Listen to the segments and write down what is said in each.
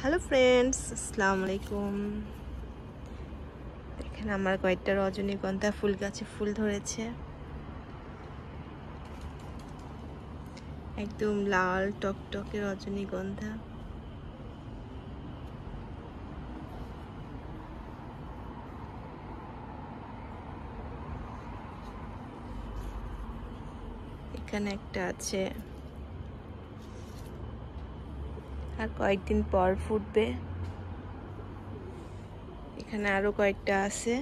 Hello friends, আসসালামু আলাইকুম। দেখেন আমার কয়েকটা রজনীগন্ধা ফুল গাছে ফুল ধরেছে, একদম লাল টকটকে রজনীগন্ধা। এখানে একটা আছে, আর কয়েকদিন পর ফুটবে। এখানে আরো কয়েকটা আছে,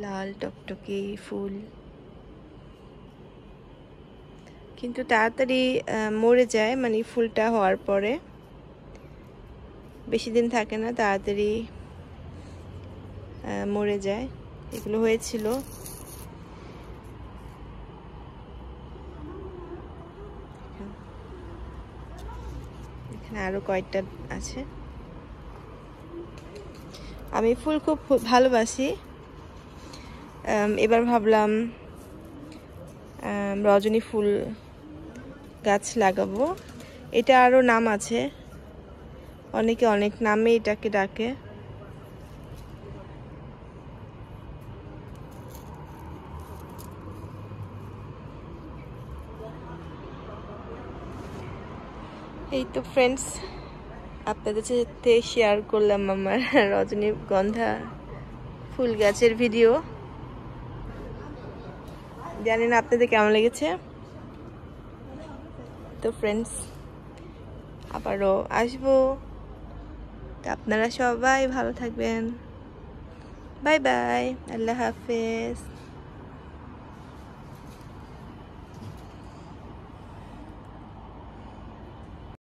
লাল টকটকে ফুল, কিন্তু তাড়াতাড়ি মরে যায়। মানে ফুলটা হওয়ার পরে বেশি দিন থাকে না, তাড়াতাড়ি মরে যায়। এগুলো হয়েছিল, এখানে আরো কয়েকটা আছে। আমি ফুল খুব ভালোবাসি। এবার ভাবলাম রজনী ফুল গাছ লাগাবো। এটা আরো নাম আছে, অনেকে অনেক নামে এটাকে ডাকে। এই তো ফ্রেন্ডস, আপনাদের সাথে শেয়ার করলাম আমার রজনীগন্ধা ফুল গাছের ভিডিও। জানি না আপনাদের কেমন লেগেছে। তো ফ্রেন্ডস, আবারও আসবো। তো আপনারা সবাই ভালো থাকবেন। বাই বাই, আল্লাহ হাফেজ।